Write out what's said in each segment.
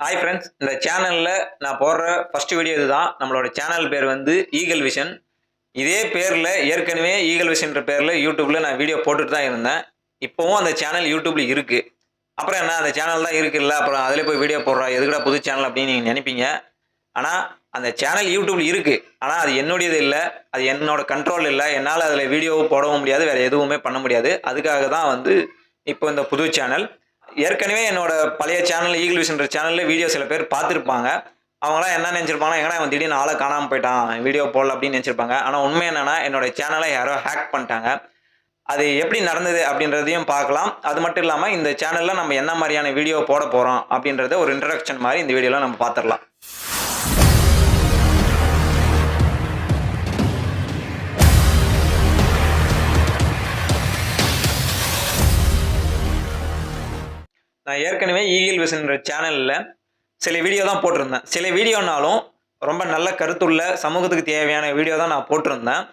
Hi friends, இந்த சேனலில் நான் போடுற ஃபர்ஸ்ட் வீடியோ இதுதான். நம்மளோட சேனல் பேர் வந்து ஈகிள் விஷன். இதே பேரில் ஏற்கனவே ஈகிள் விஷன்ற பேரில் யூடியூப்பில் நான் வீடியோ போட்டுட்டு தான் இருந்தேன். இப்போவும் அந்த சேனல் யூடியூப்பில் இருக்குது. அப்புறம் என்ன, அந்த சேனல் தான் இருக்குல்ல, அப்புறம் அதில் போய் வீடியோ போடுறா எதுக்குடா புது சேனல் அப்படின்னு நீங்கள் நினைப்பீங்க. ஆனால் அந்த சேனல் யூடியூப்பில் இருக்குது. ஆனால் அது என்னுடையது இல்லை, அது என்னோட கண்ட்ரோல் இல்லை. என்னால் அதில் வீடியோவும் போடவும் முடியாது, வேறு எதுவுமே பண்ண முடியாது. அதுக்காக தான் வந்து இப்போ இந்த புது சேனல். ஏற்கனவே என்னோட பழைய சேனல் ஈகிள் விஷன்ற சேனலில் வீடியோ சில பேர் பார்த்துருப்பாங்க. அவங்களாம் என்ன நினச்சிருப்பாங்க, எங்கன்னா அவன் திடீர்னு ஆளை காணாமல் போயிட்டான், வீடியோ போடல அப்படின்னு நினச்சிருப்பாங்க. ஆனால் உண்மை என்னென்னா, என்னோட சேனலை யாரோ ஹேக் பண்ணிட்டாங்க. அது எப்படி நடந்தது அப்படின்றதையும் பார்க்கலாம். அது மட்டும் இல்லாமல் இந்த சேனலில் நம்ம என்ன மாதிரியான வீடியோ போட போகிறோம் அப்படின்றத ஒரு இன்ட்ரடக்ஷன் மாதிரி இந்த வீடியோவில் நம்ம பார்த்துடலாம். நான் ஏற்கனவே ஈகிள் விஷன்ற சேனலில் சில வீடியோ தான் போட்டிருந்தேன். சில வீடியோனாலும் ரொம்ப நல்ல கருத்துள்ள சமூகத்துக்கு தேவையான வீடியோ தான் நான் போட்டிருந்தேன்.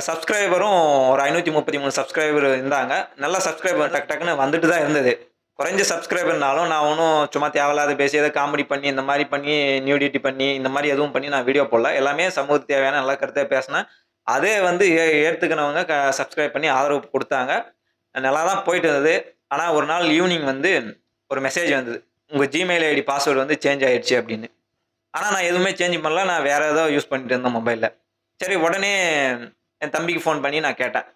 சப்ஸ்கிரைபரும் ஒரு 533 சப்ஸ்கிரைபர் இருந்தாங்க. நல்ல சப்ஸ்கிரைபர் டக்கு டக்குன்னு வந்துட்டு தான் இருந்தது. குறைஞ்ச சப்ஸ்கிரைபர்னாலும் நான் ஒன்றும் சும்மா தேவையில்லாத பேசி எதை காமெடி பண்ணி இந்த மாதிரி பண்ணி நியூடிட்டி பண்ணி இந்த மாதிரி எதுவும் பண்ணி நான் வீடியோ போடல. எல்லாமே சமூகத்துக்கு தேவையான நல்ல கருத்தை பேசினேன். அதே வந்து ஏற்றுக்கினவங்க சப்ஸ்கிரைப் பண்ணி ஆதரவு கொடுத்தாங்க. நல்லா தான் போயிட்டு இருந்தது. ஆனால் ஒரு நாள் ஈவினிங் வந்து ஒரு மெசேஜ் வந்தது, உங்கள் ஜிமெயில் ஐடி பாஸ்வேர்டு வந்து சேஞ்ச் ஆகிடுச்சு அப்படின்னு. ஆனால் நான் எதுவுமே சேஞ்ச் பண்ணல, நான் வேறு ஏதோ யூஸ் பண்ணிட்டு இருந்தேன் மொபைலில். சரி, உடனே என் தம்பிக்கு ஃபோன் பண்ணி நான் கேட்டேன்,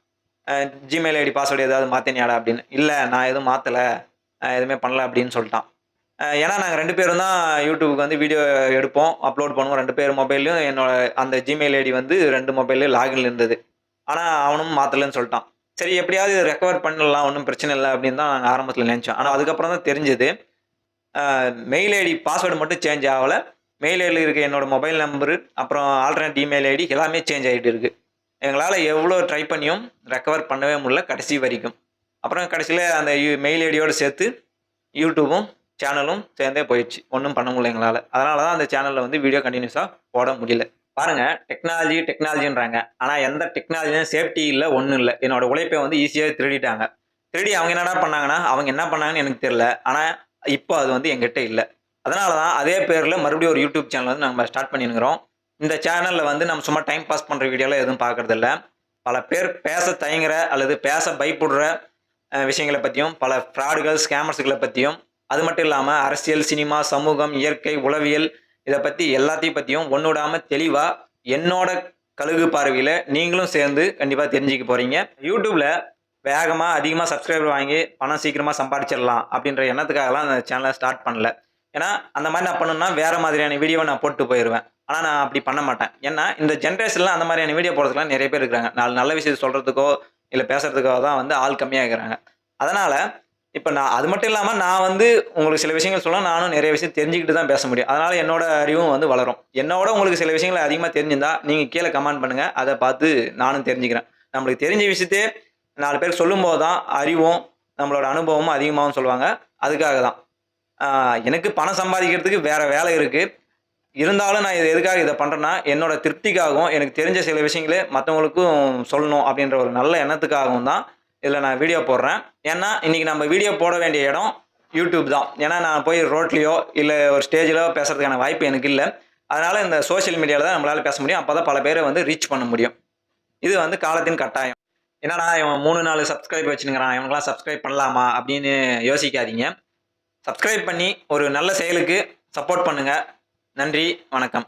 ஜிமெயில் ஐடி பாஸ்வேர்டு ஏதாவது மாற்றினியாடா அப்படின்னு. இல்லை, நான் எதுவும் மாற்றலை, எதுவுமே பண்ணல அப்படின்னு சொல்லிட்டான். ஏன்னா நாங்கள் 2 பேரும் தான் யூடியூபுக்கு வந்து வீடியோ எடுப்போம், அப்லோட் பண்ணுவோம். 2 பேர் மொபைல்லையும் என்னோட அந்த ஜிமெயில் ஐடி வந்து 2 மொபைல்லையும் லாகின் இருந்தது. ஆனால் அவனும் மாற்றலைன்னு சொல்லிட்டான். சரி, எப்படியாவது ரெக்கவர் பண்ணலாம், ஒன்றும் பிரச்சனை இல்லை அப்படின்னு தான் நாங்கள் ஆரம்பத்தில் நினச்சோம். ஆனால் அதுக்கப்புறம் தான் தெரிஞ்சது, மெயில் ஐடி பாஸ்வேர்டு மட்டும் சேஞ்ச் ஆகலை. மெயில் ஐடியில் இருக்க என்னோடய மொபைல் நம்பரு, அப்புறம் ஆல்டர்னேட் இமெயில் ஐடி எல்லாமே சேஞ்ச் ஆகிட்டு இருக்குது. எங்களால் எவ்வளோ ட்ரை பண்ணியும் ரெக்கவர் பண்ணவே முடியல கடைசி வரைக்கும். அப்புறம் கடைசியில் அந்த மெயில் ஐடியோடு சேர்த்து யூடியூபும் சேனலும் சேர்ந்தே போயிடுச்சு. ஒன்றும் பண்ண முடியல எங்களால். அதனால தான் அந்த சேனலில் வந்து வீடியோ கண்டினியூஸாக போட முடியல. பாருங்க, டெக்னாலஜின்றாங்க, ஆனால் எந்த டெக்னாலஜியும் சேஃப்டி இல்லை, ஒன்றும் இல்லை. என்னோட உழைப்பை வந்து ஈஸியாக திருடிட்டாங்க. திருடி அவங்க என்னடா பண்ணாங்கன்னா, அவங்க என்ன பண்ணாங்கன்னு எனக்கு தெரியல. ஆனால் இப்போ அது வந்து எங்கிட்ட இல்லை. அதனால தான் அதே பேரில் மறுபடியும் ஒரு யூடியூப் சேனல் வந்து நம்ம ஸ்டார்ட் பண்ணியிருக்கிறோம். இந்த சேனலில் வந்து நம்ம சும்மா டைம் பாஸ் பண்ணுற வீடியோலாம் எதுவும் பார்க்குறதில்ல. பல பேர் பேச தயங்குற அல்லது பேச பயப்படுற விஷயங்களை பற்றியும், பல ஃப்ராடுகள் ஸ்கேமர்ஸுகளை பற்றியும், அது மட்டும் இல்லாமல் அரசியல், சினிமா, சமூகம், இயற்கை, உளவியல், இதை பற்றி எல்லாத்தையும் பற்றியும் ஒன்று விடாமல் தெளிவாக என்னோட கழுகு பார்வையில் நீங்களும் சேர்ந்து கண்டிப்பாக தெரிஞ்சுக்க போகிறீங்க. யூடியூப்பில் வேகமாக அதிகமாக சப்ஸ்கிரைபர் வாங்கி பணம் சீக்கிரமாக சம்பாதிச்சிடலாம் அப்படின்ற எண்ணத்துக்காகலாம் அந்த சேனலை ஸ்டார்ட் பண்ணல. ஏன்னா அந்த மாதிரி நான் பண்ணணும்னா வேறு மாதிரியான வீடியோவை நான் போட்டு போயிடுவேன். ஆனால் நான் அப்படி பண்ண மாட்டேன். ஏன்னா இந்த ஜென்ரேஷனில் அந்த மாதிரியான வீடியோ போடுறதுக்குலாம் நிறைய பேர் இருக்கிறாங்க. நல்ல விஷயத்தை சொல்கிறதுக்கோ இல்லை பேசுகிறதுக்கோ தான் வந்து ஆள் கம்மியாக இருக்கிறாங்க. அதனால் இப்போ நான் அது மட்டும் இல்லாமல் நான் வந்து உங்களுக்கு சில விஷயங்கள் சொல்ல, நானும் நிறைய விஷயம் தெரிஞ்சுக்கிட்டு தான் பேச முடியும். அதனால் என்னோட அறிவும் வந்து வளரும். என்னோட உங்களுக்கு சில விஷயங்கள் அதிகமாக தெரிஞ்சிருந்தா நீங்கள் கீழே கமெண்ட் பண்ணுங்கள், அதை பார்த்து நானும் தெரிஞ்சுக்கிறேன். நம்மளுக்கு தெரிஞ்ச விஷயத்தே 4 பேர் சொல்லும்போது தான் அறிவும் நம்மளோட அனுபவமும் அதிகமாகவும் சொல்லுவாங்க. அதுக்காக தான் எனக்கு பணம் சம்பாதிக்கிறதுக்கு வேறு வேலை இருக்குது. இருந்தாலும் நான் எதுக்காக இதை பண்ணுறேன்னா, என்னோட திருப்திக்காகவும் எனக்கு தெரிஞ்ச சில விஷயங்களே மற்றவங்களுக்கும் சொல்லணும் அப்படின்ற ஒரு நல்ல எண்ணத்துக்காகவும் தான் இதில் நான் வீடியோ போடுறேன். ஏன்னா இன்றைக்கி நம்ம வீடியோ போட வேண்டிய இடம் யூடியூப் தான். ஏன்னா நான் போய் ரோட்லேயோ இல்லை ஒரு ஸ்டேஜிலோ பேசுகிறதுக்கான வாய்ப்பு எனக்கு இல்லை. அதனால் இந்த சோஷியல் மீடியாவில் தான் நம்மளால் பேச முடியும். அப்போ தான் பல பேரை வந்து ரீச் பண்ண முடியும். இது வந்து காலத்தின் கட்டாயம். என்னடா இவன் 3-4 சப்ஸ்கிரைப் வச்சுருக்கிறான், இவங்களாம் சப்ஸ்கிரைப் பண்ணலாமா அப்படின்னு யோசிக்காதீங்க. சப்ஸ்கிரைப் பண்ணி ஒரு நல்ல செயலுக்கு சப்போர்ட் பண்ணுங்கள். நன்றி, வணக்கம்.